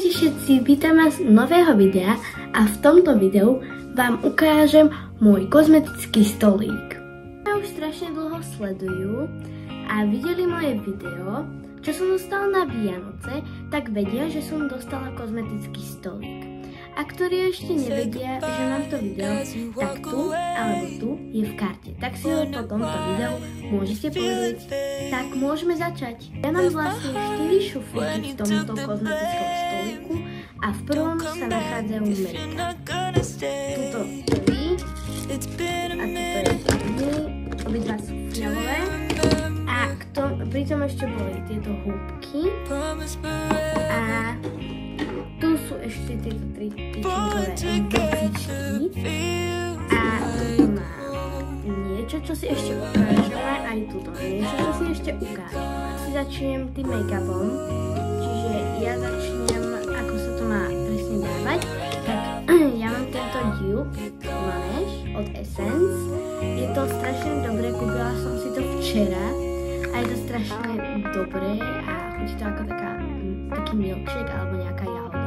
Ahojte všetci, vítam vás z nového videa a v tomto videu vám ukážem môj kozmetický stolík. Ja už strašne dlho sledujú a videli moje video, čo som dostala na Vianoce, tak vedia, že som dostala kozmetický stolík. A ktorí ešte nevedia, že mám to video, tak tu alebo tu je v karte. Tak si ho po tomto videu môžete pozrieť. Tak môžeme začať. Ja mám vlastne 4 šuflíky v tomto kozmetickom stolíku a v prvom sa nachádzajú make-up. Tuto prvý a tuto je prvý. Obidva sú fialové. A pritom ešte boli tieto húbky. A tu sú ešte tieto 3 tyčinkové vecičky. A tu mám niečo, čo si ešte ukážeme. Aj tuto niečo, čo si ešte ukážem. Asi začnem tým make-upom. Čiže ja začnem, ako sa to má presne dávať. Tak ja mám tento dupe Laneige od Essence. Je to strašne dobré, kúpila som si to včera. A je to strašne dobré a chutí to ako taký milkshake alebo nejaká jahoda.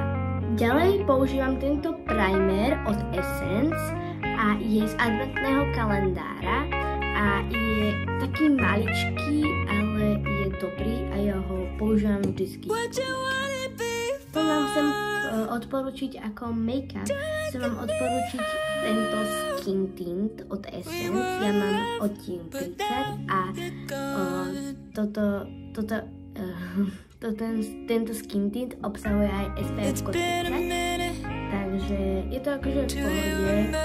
Ďalej používam tento primer od Essence a je z adventného kalendára a je taký maličký, ale je dobrý a ja ho používam vždycky. To vám chcem odporučiť ako make-up. Chcem vám odporučiť tento skin tint od Essence. Ja mám odtieň 30 a tento skin tint obsahuje aj SPF 30, takže je to akože v pohode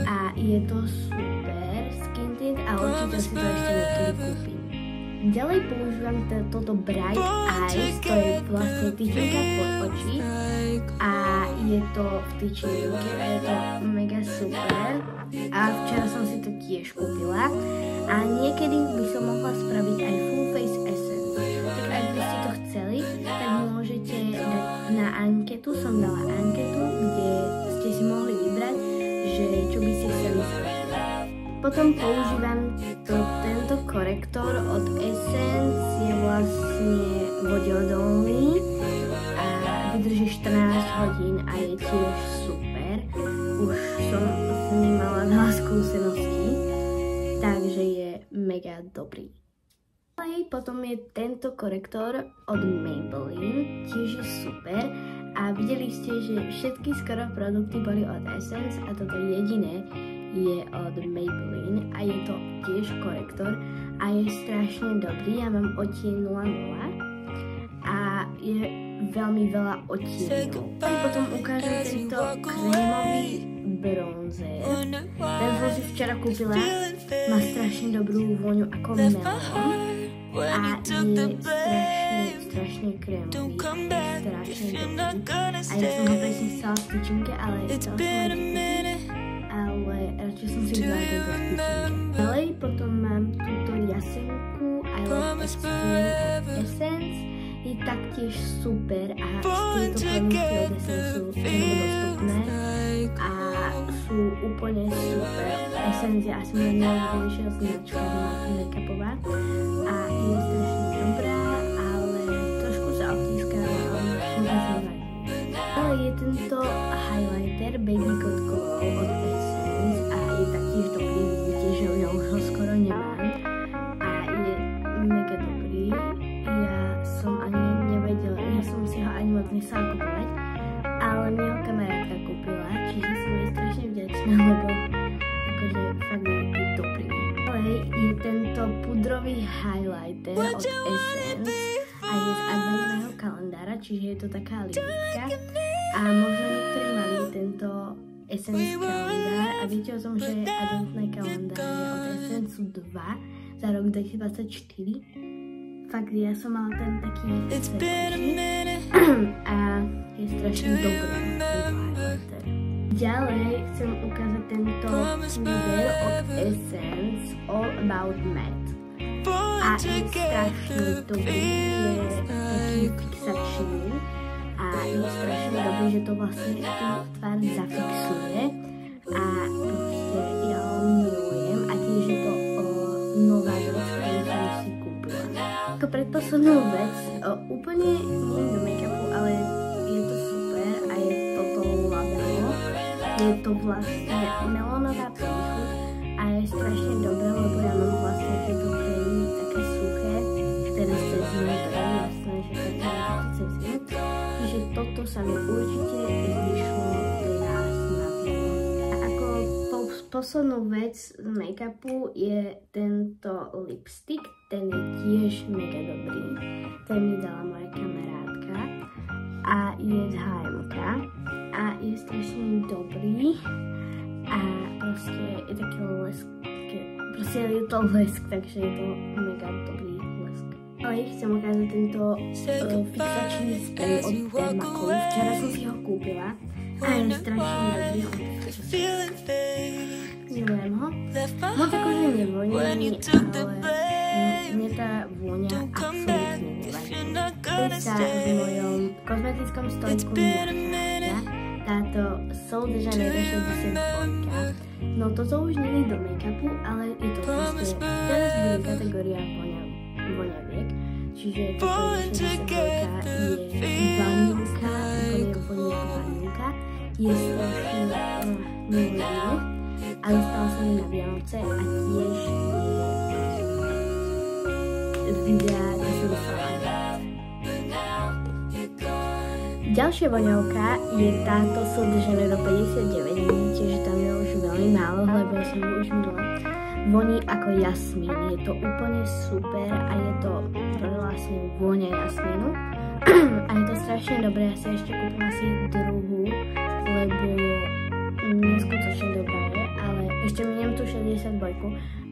a je to super skin tint a určite si to ešte niekedy kúpim. Ďalej používam toto Bright Eyes, to je vlastne tyčinka pod oči a je to v tyčinke a je to mega super a včera som si to tiež kúpila a niekedy by som mohla spraviť aj full face essence. Tak ak by ste to chceli, tak môžete dať na anketu, som dala anketu, kde ste si mohli vybrať, že čo by ste chceli spraviť. Potom používam tento korektor od Essence, je vlastne vodeodolný a vydrží 14 hodín a je tiež super. Už som s ním mala veľa skúseností, takže je mega dobrý. Potom je tento korektor od Maybelline, tiež je super a videli ste, že všetky skoro produkty boli od Essence a toto jediné je od Maybelline a je to tiež korektor a je strašne dobrý. Ja mám odtieň 00 a je veľmi veľa odtieňov. Potom ukážem tento krémový bronzer. Ten som si včera kúpila, má strašne dobrú vôňu ako melón a je strašne krémový, strašne dobrý. A ja som ho presne chcela v tyčinke, ale radšej som si vzala tento v tyčinke. Ďalej potom mám túto jasenku I Love Essence. Je taktiež super a tieto produkty od Essence sú dostupné a sú úplne super. Essence je asi moja najľúbenejšia značka make-upová a je strašne dobrá, ale trošku sa obtískava, ale vôbec nevadí. Ale je tento highlighter Baby Got Glow od Essence a je taktiež dobrý, vidíte, že ja už ho skoro nemám a je mega dobrý. Ja som ani nevedela, ja som si ho ani moc nechcela kúpovať, ale mi ho kamarátka kúpila, čiže som jej strašne vďačná, lebo akože fakt je dobrý. Ďalej je tento pudrový highlighter od Essence a je z adventného kalendára, čiže je to taká limitka a možno niektorí mali tento Essence kalendár a viete o tom, že adventné kalendáre od Essence sú 2 za rok 2024. Fakt, ja som mala ten taký a je strašne dobrý tento highlighter. Ďalej chcem ukázať tento púder od Essence All About Matte. A je strašne dobrý, je taký fixačný a je strašne dobrý, že to vlastne tú tvár zafixuje a proste ja ho milujem a tiež je to nová vec, ktorú som si kúpila. Ako predposlednú vec, úplne nie do make-upu, ale je to je to vlastne melónová príchuť a je strašne dobré, lebo ja mám vlastne tieto krémy také suché, ktoré cez zimu, to je jasné, že to je cez zimu. Čiže toto sa mi určite zišlo teraz na pivo. A ako poslednú vec z make-upu je tento lipstick, ten je tiež mega dobrý. Ten mi dala moja kamarátka a je z H&M a je strašne dobrý a proste je taký lesk, proste je to lesk, takže je to mega dobrý lesk. Ale chcem ukázať tento fixačný spray od Dermacol. Včera som si ho kúpila a je strašne dobrý. Milujem ho. Moc akože nevoní, ale mne tá vôňa absolútne nevadí. Keď sa v mojom kozmetickom stoliku nachádza táto Sol de Janeiro 62. No toto už nie je do make-upu, ale je to proste, teraz bude kategória voňaviek. Čiže toto 62 je vanilka, úplne vonia vanilka. Je strašne milujem, a dostala som ju na Vianoce a tiež je videa, kde som dostala aj. Ďalšia voňavka je táto Sol de Janeiro 59. Vidíte, že tam je už veľmi málo, lebo som ju už minula. Voní ako jasmín, je to úplne super a je to vlastne vôňa jasmínu. A je to strašne dobré, ja si ešte kúpim asi druhú, lebo neskutočne dobrá je, ale ešte miniem tú 62,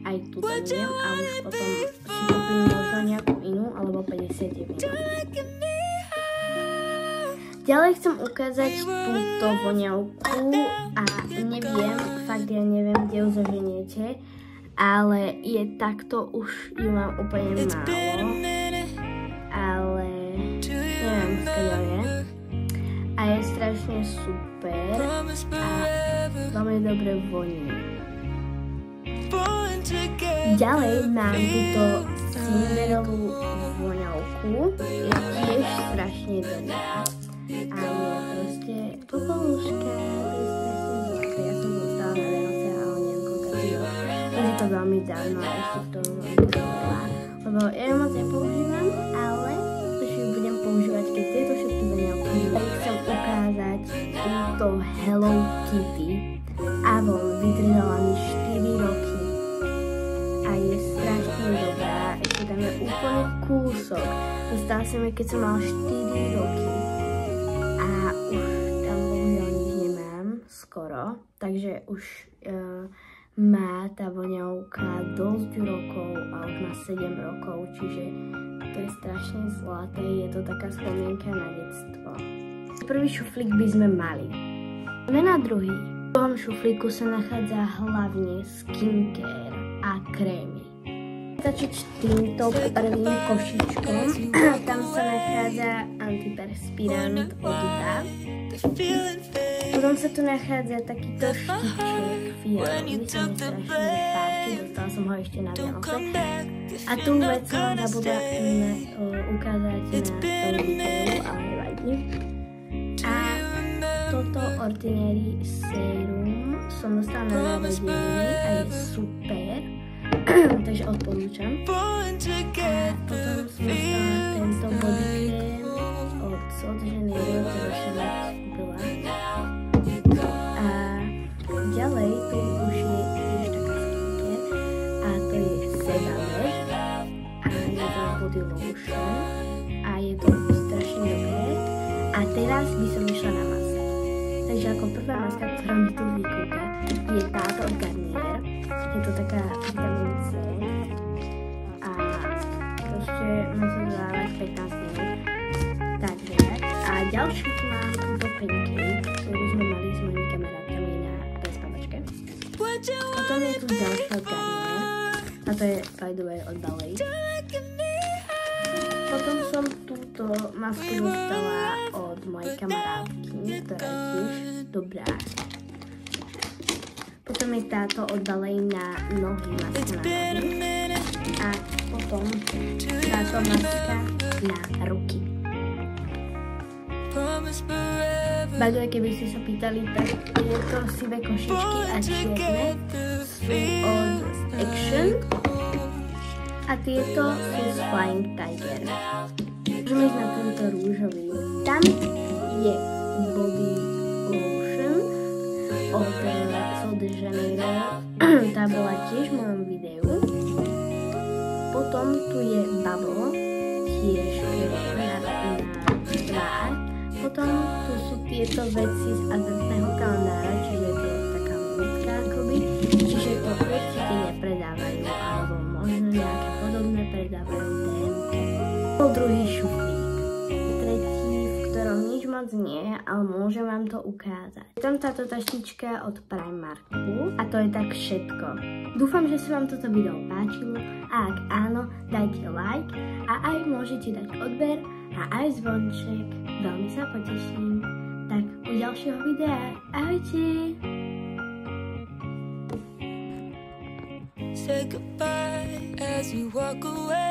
aj tu miniem a už potom si kúpim možno nejakú inú, alebo 59. Ďalej chcem ukázať túto voňavku a neviem, fakt ja neviem, kde ju zoženiete, ale je takto, už ju mám úplne málo, ale neviem, skáďa je. A je strašne super a veľmi dobre voní. Ďalej mám túto cinderovú voňavku, je tiež strašne dobrá. A je proste popoluška, to je strašne zlaté. Ja som dostala na Vianoce, ale neviem koľko rokov. Je to veľmi dávno a ešte k tomu veľmi dobrá. Lebo ja ju moc nepoužívam, ale už ju budem používať, keď tieto všetky voňavky. Tak chcem ukázať túto Hello Kitty. Avon vydržala mi 4 roky. A je strašne dobrá. Ešte tam je úplne kúsok. Dostala som ju, keď som mal 4 roky. A už tam bohužiaľ nič nemám skoro, takže už má tá voňavka dosť rokov a už má 7 rokov, čiže to je strašne zlaté, je to taká spomienka na detstvo. Prvý šuflík by sme mali. Poďme na druhý. V druhom šuflíku sa nachádza hlavne skincare a krémy. Začať týmto prvým košičkom. Tam sa nachádza antiperspirant od DAV. Potom sa tu nachádza takýto štiček fialový, sa mi strašne páči, dostala som ho ešte na Vianoce. A tú vec som zabudla ukázať na tom videu, ale nevadí. A toto Ordinary Serum som dostala na narodeniny a je super. Takže odporúčam. A potom som dostala tento body cream od Sol de Janeiro, ktorý som kúpila. A ďalej tu už je tiež taká skincare a to je Sebamed a je to body lotion a je to strašne dobré. A teraz by som išla na masku. Takže ako prvá maska, ktorá mi tu vykúka, je táto od Garnier. Je to taká vitamín C a proste má sa dávať 15 minút. Takže a ďalšiu tu mám túto pancake, ktorú sme mali s mojimi kamarátkami na prespavačke. Potom je tu ďalšia od Garnier a to je by the way od Ballet. Potom som túto masku dostala od mojej kamarátky, ktorá je tiež dobrá. Potom je táto od Ballet na nohy, maska na nohy. A potom táto maska na ruky. By the way, keby ste sa pýtali, tak tieto sivé košičky a čierne sú od Action a tieto sú z Flying Tiger. Môžeme ísť na tento rúžový. Tam je body lotion od Sol de Janeiro. Tá bola tiež v mojom videu. Potom tu je Bubble, tiež na tvár. Potom tu sú tieto veci z adventného kalendára, čiže to je taká limitka akoby. Čiže to určite nepredávajú, alebo možno nejaké podobné predávajú DM-ke. Bol druhý šuflík. Tretí, v ktorom nič moc nie je, ale môžem vám to ukázať. Je tam táto taštička od Primarku a to je tak všetko. Dúfam, že sa vám toto video páčilo a ak áno, dajte like a aj môžete dať odber a aj zvonček. Veľmi sa poteším. Tak u ďalšieho videa. Ahojte! Say goodbye as you walk away.